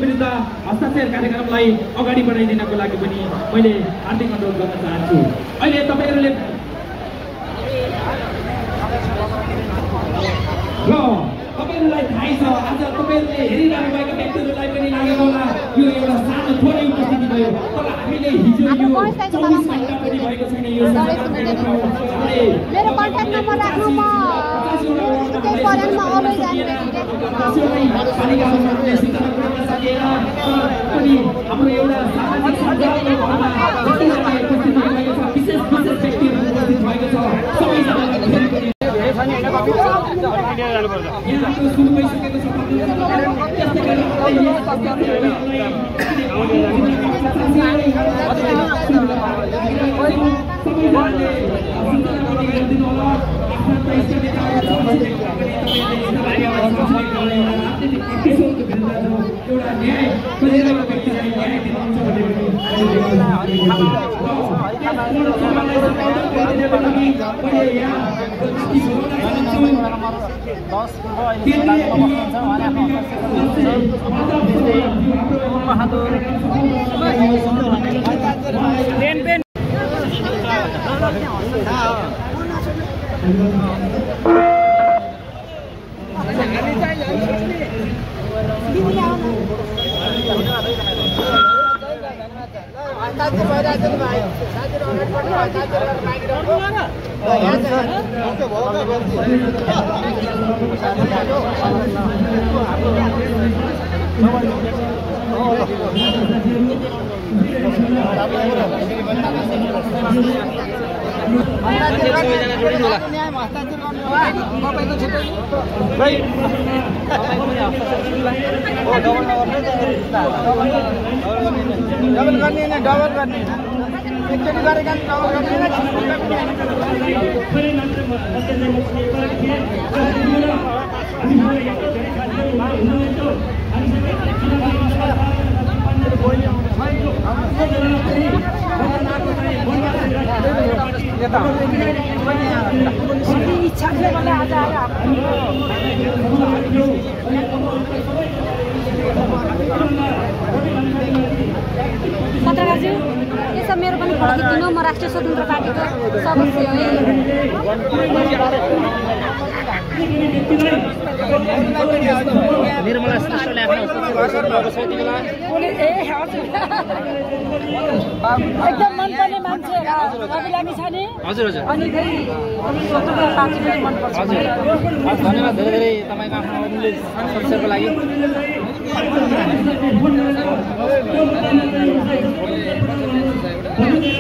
विरुद्ध हस्ताक्षर कार्यक्रमलाई अगाडि बढाइदिनको लागि पनि मैले हार्दिक अनुरोध गर्न चाहन्छु। अहिले तपाईहरुले तपाईहरुलाई थाहै छ, आज तपाईहरुले हेरिरहनु भएको व्यक्तिहरुलाई पनि लागेको होला यो एउटा सानो थोरै उपस्थिति भयो, तर हामीले हिजो यो 24 घण्टा पनि भएको छैन यो मेरो कन्ट्याक्ट नम्बर राख्नु, म त्यही परेनमा आउदै जान्छु। पनि हाम्रो एउटा सामाजिक सञ्जालको भरमा विशेष व्यक्तिहरू उपस्थित भएको छ। सबैजनालाई फेरि पनि सुरु भइसकेको छ। त्यस्तै पत्रकारज्यू यसो मेरो पनि फोटो खिचिदिनु, म राष्ट्रिय स्वतन्त्र पार्टीको सदस्य हो। निर्मला श्रेष्ठले आफ्नो एकदम मनपर्ने मान्छे रवि लामिछाने। हजुर हजुर अनि फेरि स्वतन्त्र पार्टी पनि मनपर्छ। हजुर धन्यवाद धेरै धेरै तपाईँको आफ्नो अमूल्य संसारको लागि।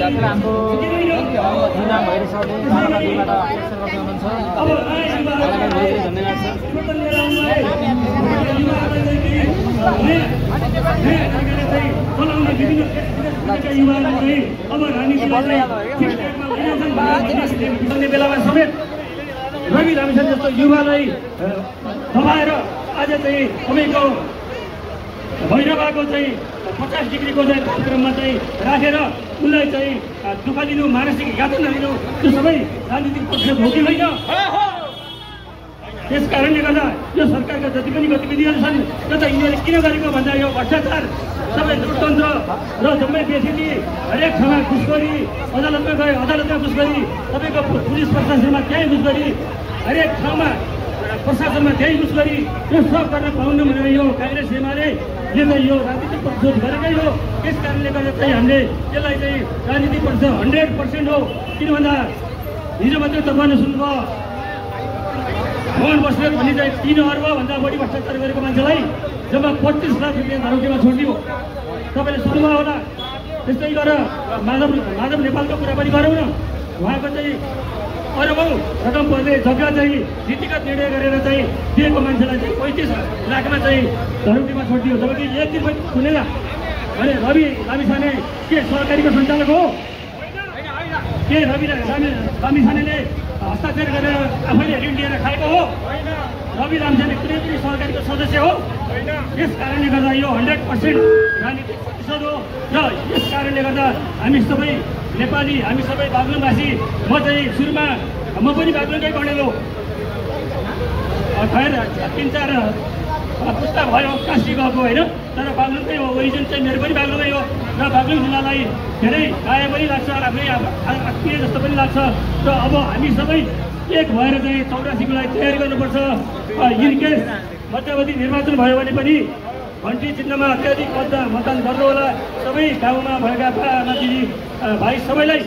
हाम्रो जुना भैरी सरले बाराबाटीबाट अपेक्षा गर्दै हुनुहुन्छ, उहाँलाई धेरै धन्यवाद छ। बेलामा समेत रवि लामिछाने जस्तो युवालाई दबाएर आज चाहिँ तपाईँको भैरवाको चाहिँ 50 डिग्रीको चाहिँ कार्यक्रममा चाहिँ राखेर उनलाई चाहिँ दुःख दिनु, मानसिक यातना दिनु, त्यो सबै राजनीतिक पक्ष भोगी होइन। त्यस कारणले गर्दा यो सरकारका जति पनि गतिविधिहरू छन् त्यो त यिनीहरूले किन गरेको भन्दा यो भ्रष्टाचार, सबै लोकतन्त्र र जम्मै बेसिटी हरेक ठाउँमा घुसखोरी, अदालतमा गए अदालतमा घुसखोरी, तपाईँको पुलिस प्रशासनमा त्यहीँ घुसखोरी, हरेक ठाउँमा प्रशासनमा त्यहीँ घुसखोरी, यो सब गर्न पाउनु भनेर यो काङ्ग्रेस एमाले चाहिँ यो राजनीतिक प्रक्षोभ गरेकै हो। त्यस कारणले गर्दा चाहिँ हामीले यसलाई चाहिँ राजनीतिक पक्ष 100% हो। किन भन्दा हिजो मात्रै तपाईँले सुन्नुभयो मोहन बस्नेत भन्ने चाहिँ 3 अर्बभन्दा बढी भ्रष्टाचार गरेको मान्छेलाई जब 25 लाख रुपियाँ धरौटीमा छोडिदियो, तपाईँले सुन्नुभयो होला। त्यस्तै गरेर माधव नेपालको कुरा पनि गरौँ न, उहाँको चाहिँ अरबौँ रकम पर्ने जग्गा चाहिँ नीतिगत निर्णय गरेर चाहिँ दिएको मान्छेलाई चाहिँ 35 लाखमा चाहिँ धरौटीमा छोडिदियो, जबकि 1 दिन पनि सुनेन भने रवि लामिछाने के सरकारीको सञ्चालक हो? के रवि लामिछानेले हस्ताक्षर गरेर आफैले ऋण लिएर खाएको हो? रवि लामिछाने कुनै पनि सरकारीको सदस्य हो? यस कारणले गर्दा यो 100% राजनीतिक प्रतिशोध हो। र यस कारणले गर्दा हामी सबै नेपाली, हामी सबै बागलुङवासी, म चाहिँ सुरुमा म पनि बागलुङकै गणेल हो, खैर 3-4 पुस्ता भयो काशी गएको होइन। तर बागलुङकै हो, ओरिजिन चाहिँ मेरो पनि बागलुङै हो र बागलुङ जिल्लालाई धेरै माया पनि लाग्छ, आफै आत्मीय जस्तो पनि लाग्छ। र अब हामी सबै एक भएर चाहिँ 84 को लागि तयारी गर्नुपर्छ। इनकेस मध्यवधि निर्वाचन भयो भने पनि घन्टी चिन्हमा अत्याधिक मतदान गर्नुहोला। सबै गाउँमा भएका आमा दिदी भाइ सबैलाई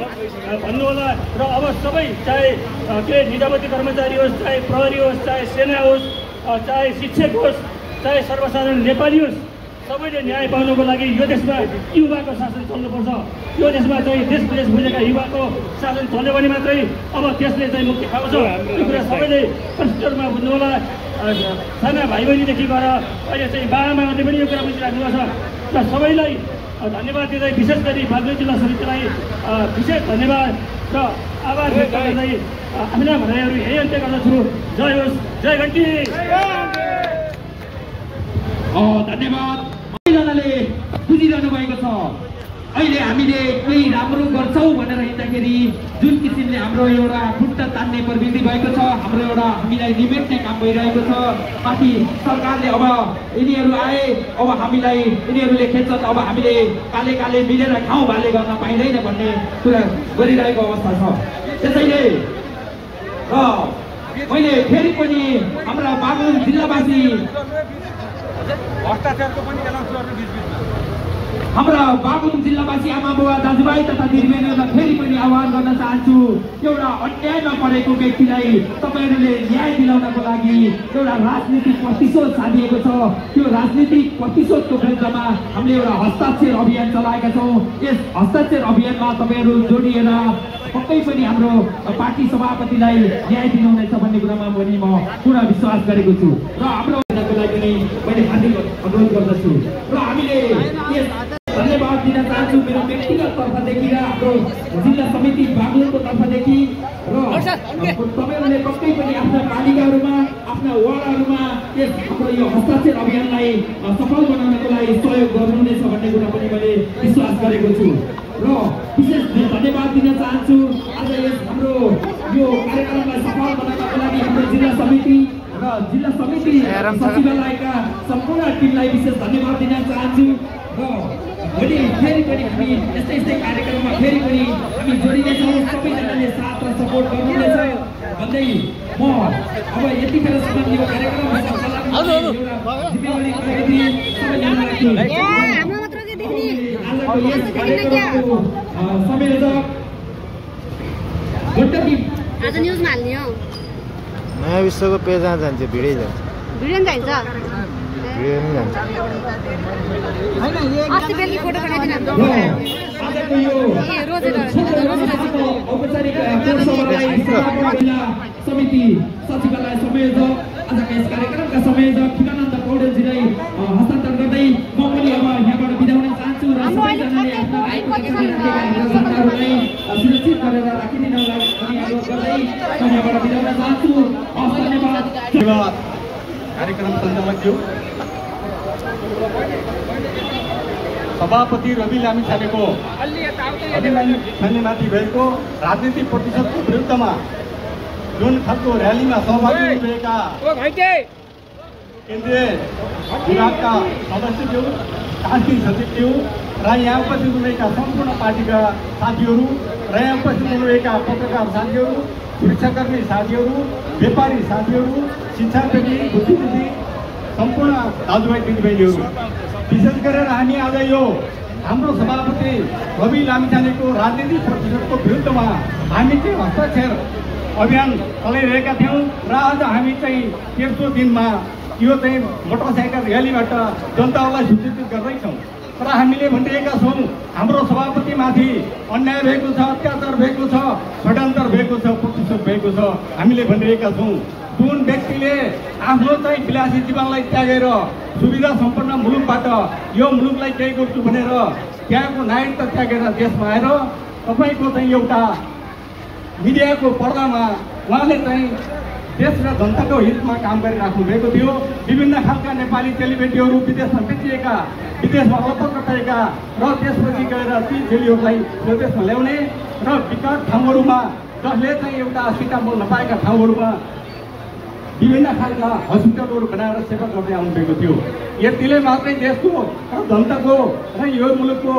भन्नुहोला। र अब सबै चाहे निजामती कर्मचारी होस्, चाहे प्रहरी होस्, चाहे सेना होस्, चाहे शिक्षक होस्, चाहे सर्वसाधारण नेपाली होस्, सबैले न्याय पाउनको लागि यो देशमा युवाको शासन चल्नुपर्छ। यो देशमा चाहिँ देश विदेश बुझेका युवाको शासन चल्यो भने मात्रै अब देशले चाहिँ मुक्ति पाउँछ। यो कुरा सबैले स्पष्टमा बुझ्नुहोला। साना भाइ बहिनीदेखि गएर अहिले चाहिँ बाबामाले पनि यो कुरा बुझिराख्नुपर्छ। र सबैलाई धन्यवाद दिँदै विशेष गरी बागलुङ जिल्ला समितिलाई विशेष धन्यवाद र आभार व्यक्त गर्दै आफ्ना भनाइहरू यही अन्त्य गर्दछु। जय होस्, जय घन्टी। धन्यवाद। सबैजनाले बुझिरहनु भएको छ। अहिले हामीले केही राम्रो गर्छौँ भनेर हिँड्दाखेरि जुन किसिमले हाम्रो एउटा खुट्टा तान्ने प्रवृत्ति भएको छ, हाम्रो एउटा हामीलाई निमेट्ने काम भइरहेको छ। माथि सरकारले अब यिनीहरू आए, अब हामीलाई यिनीहरूले खेच्छन्, अब हामीले काले काले मिलेर खाउँ भाले गर्न पाइँदैन भन्ने कुरा गरिरहेको अवस्था छ। त्यसैले मैले फेरि पनि हाम्रा बागलुङ जिल्लावासी हाम्रा बागलुङ जिल्लावासी आमा बुवा दाजुभाइ तथा दिदीबहिनीहरूलाई फेरि पनि आह्वान गर्न चाहन्छु। एउटा अन्यायमा परेको व्यक्तिलाई तपाईँहरूले न्याय दिलाउनको लागि एउटा राजनीतिक प्रतिशोध साधिएको छ। त्यो राजनीतिक प्रतिशोधको विरुद्धमा हामीले एउटा हस्ताक्षर अभियान चलाएका छौँ। यस हस्ताक्षर अभियानमा तपाईँहरू जोडिएर पक्कै पनि हाम्रो पार्टी सभापतिलाई न्याय दिनुहुनेछ भन्ने कुरामा पनि म पुरा विश्वास गरेको छु र हाम्रो लागि पनि मैले हार्दिक अनुरोध गर्दछु। र हामीले धन्यवाद दिन चाहन्छु मेरो व्यक्तिगत तर्फदेखि र हाम्रो जिल्ला समिति बागलुङको तर्फदेखि। र तपाईँहरूले पक्कै पनि आफ्ना पालिकाहरूमा, आफ्ना वार्डहरूमा यस हाम्रो यो हस्ताक्षर अभियानलाई सफल बनाउनको लागि सहयोग गर्नुहुनेछ भन्ने कुरा पनि मैले विश्वास गरेको छु। र विशेष धन्यवाद दिन चाहन्छु आज यस हाम्रो यो कार्यक्रमलाई सफल बनाउनको लागि हाम्रो जिल्ला समिति र जिल्ला समिति सचिवालयका सम्पूर्ण टिमलाई विशेष धन्यवाद दिन चाहन्छु। र भोलि फेरि पनि हामी यस्तै यस्तै कार्यक्रममा फेरि पनि हामी जोडिनेछौँ। सबैजनाले साथ र सपोर्ट गर्नुहुनेछ भन्दै म अब यतिखेरसम्म यो कार्यक्रम जिम्मेवारी गरेको थिएँ। सबैजनालाई आजको यस कार्यक्रमको संयोजक आज न्युजमा हाल्ने हो। नयाँ विश्वको पेजमा जान्छ, भिडियो जान्छ, भिडियो जान्छ, भिडियो पनि जान्छ। अस्ति बेलुकी फोटो बनाइदिनु आजको यो औपचारिक जिल्ला समिति सचिवालय संयोजक आजका यस कार्यक्रमका संयोजक खिलानन्द पौडेलजीलाई हस्तान्तरण गर्दै म पनि अब यहाँबाट बिदा हुन चाहन्छु र सबैजनाले आफ्ना सन्तानहरूलाई सुरक्षित गरेर राखिदिनलाई अनि अनुरोध गर्दै म यहाँबाट बिदा हुन चाहन्छु। धन्यवाद। कार्यक्रम सञ्चालक सभापति रवि लामिछानेको माथि भएको राजनीतिक प्रतिशतको विरुद्धमा जुन खालको र्यालीमा सहभागी हुनुभएका केन्द्रीय विभागका सदस्यज्यू, शासकीय सचिवज्यू र यहाँ उपस्थित हुनुभएका सम्पूर्ण पार्टीका साथीहरू र यहाँ उपस्थित हुनुभएका पत्रकार साथीहरू, सुरक्षाकर्मी साथीहरू, व्यापारी साथीहरू, शिक्षाप्रेमी, बुद्धिजीवी, सम्पूर्ण दाजुभाइ दिदीबहिनीहरू, विशेष गरेर हामी आज यो हाम्रो सभापति रवि लामिछानेको राजनीतिक प्रतिशतको विरुद्धमा हामी चाहिँ हस्ताक्षर अभियान चलाइरहेका थियौँ र आज हामी चाहिँ तेस्रो दिनमा यो चाहिँ मोटरसाइकल र्यालीबाट जनतालाई सूचित गर्दैछौँ र हामीले भनिरहेका छौँ हाम्रो सभापतिमाथि अन्याय भएको छ, अत्याचार भएको छ, षड्यन्त्र भएको छ, प्रतिशोध भएको छ। हामीले भनिरहेका छौँ जुन व्यक्तिले आफ्नो चाहिँ विलासी जीवनलाई त्यागेर सुविधा सम्पन्न मुलुकबाट यो मुलुकलाई केही गर्छु भनेर त्यहाँको नागरिकता त्यागेर देशमा आएर तपाईँको चाहिँ एउटा मिडियाको पर्दामा उहाँले चाहिँ देश र जनताको हितमा काम गरिराख्नु भएको थियो। विभिन्न खालका नेपाली चेलीबेटीहरू विदेशमा बेचिएका, विदेशमा अलपत्र र त्यसपछि गएर ती चेलीहरूलाई यो देशमा ल्याउने र विकट ठाउँहरूमा जसले चाहिँ एउटा सिटा बोल्न पाएका ठाउँहरूमा विभिन्न खालका हस्पिटलहरू बनाएर सेवा गर्दै आउनुभएको थियो। यतिले मात्रै देशको र जनताको र यो मुलुकको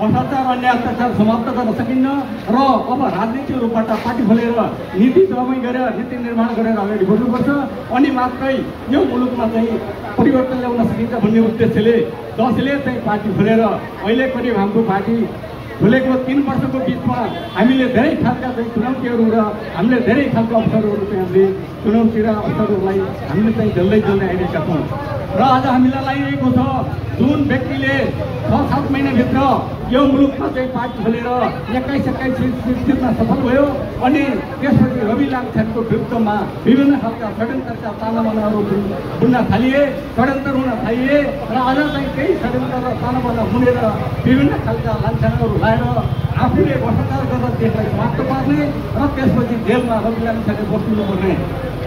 भ्रष्टाचार अन्याय अत्याचार समाप्त गर्न सकिन्न र अब राजनीतिक रूपबाट पार्टी खोलेर नीति दबाई गरेर नीति निर्माण गरेर अगाडि बढ्नुपर्छ अनि मात्रै यो मुलुकमा चाहिँ परिवर्तन ल्याउन सकिन्छ भन्ने उद्देश्यले दसैँले चाहिँ पार्टी खोलेर अहिले करिब हाम्रो पार्टी खोलेको 3 वर्षको बिचमा हामीले धेरै खालका चाहिँ चुनौतीहरू र हामीले धेरै खालका अवसरहरू चाहिँ हामीले चुनौती र अवसरहरूलाई हामीले चाहिँ जल्दै आइरहेका छौँ र आज हामीलाई लागिरहेको छ जुन व्यक्तिले 6-7 महिनाभित्र यो मुलुकमा चाहिँ पार्टी खोलेर 21-21 सीट जित्न सफल भयो अनि त्यसपछि रवि लामिछानेको विरुद्धमा विभिन्न खालका षड्यन्त्रका तानाबानाहरू बुन्न थालिए, षड्यन्त्र हुन थालिए र आज चाहिँ केही षड्यन्त्र र तानाबाना हुनेर विभिन्न खालका लान्छनाहरू लाएर आफूले भ्रष्टाचार गरेर देशलाई समाप्त पार्ने र त्यसपछि जेलमा रवि लामिछाने बस्नुपर्ने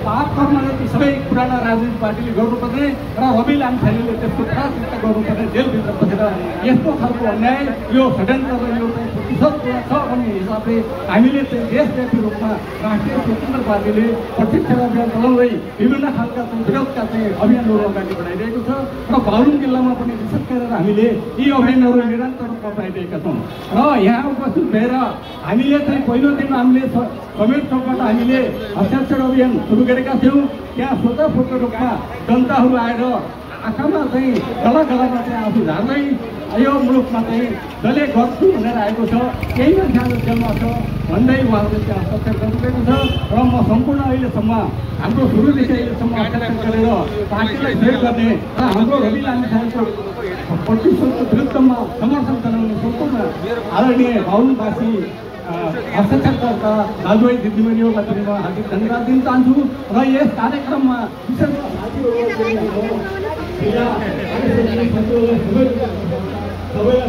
पाप कर्म जति सबै पुराना राजनीतिक पार्टीले गर्नुपर्ने र रवि लामिछानेले त्यसको प्राथमिकता गर्नुपर्ने जेलभित्र बसेर यस्तो खालको अन्याय यो षड्यन्त्र र यो चाहिँ प्रतिशत छ भन्ने हिसाबले हामीले चाहिँ देशव्यापी रूपमा राष्ट्रिय स्वतन्त्र पार्टीले प्रत्यक्ष अभियान चलाउँदै विभिन्न खालका चाहिँ विरोधका चाहिँ अभियानहरू अगाडि बढाइरहेको छ र बागलुङ जिल्लामा पनि विशेष गरेर हामीले यी अभियानहरू निरन्तर रूपमा बढाइरहेका छौँ र यहाँ उपस्थित भएर हामीले चाहिँ पहिलो दिन हामीले समेत चौकबाट हामीले हस्ताक्षर अभियान सुरु गरेका थियौँ। त्यहाँ स्वतःस्फूर्त रूपमा जनताहरू आएर आँखामा चाहिँ गला चाहिँ आफू झार्दै यो मुलुकमा चाहिँ जसले गर्छु भनेर आएको छ केही मान्छेहरू जेलमा छ भन्दै उहाँहरूले त्यहाँ हस्ताक्षर गर्नुभएको छ र म सम्पूर्ण अहिलेसम्म हाम्रो सुरुदेखि अहिलेसम्म हस्ताक्षर गरेर पार्टीलाई सहयोग गर्ने र हाम्रो रवि लामिछानेको प्रतिशतको विरुद्धमा समर्थन जनाउने सम्पूर्ण आदरणीय बाहुनवासी हस्ताक्षरकर्ता दाजुभाइ दिदीबहिनीहरूलाई पनि म हार्दिक धन्यवाद दिन चाहन्छु र यस कार्यक्रममा विशेष सबैलाई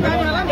धन्यवाद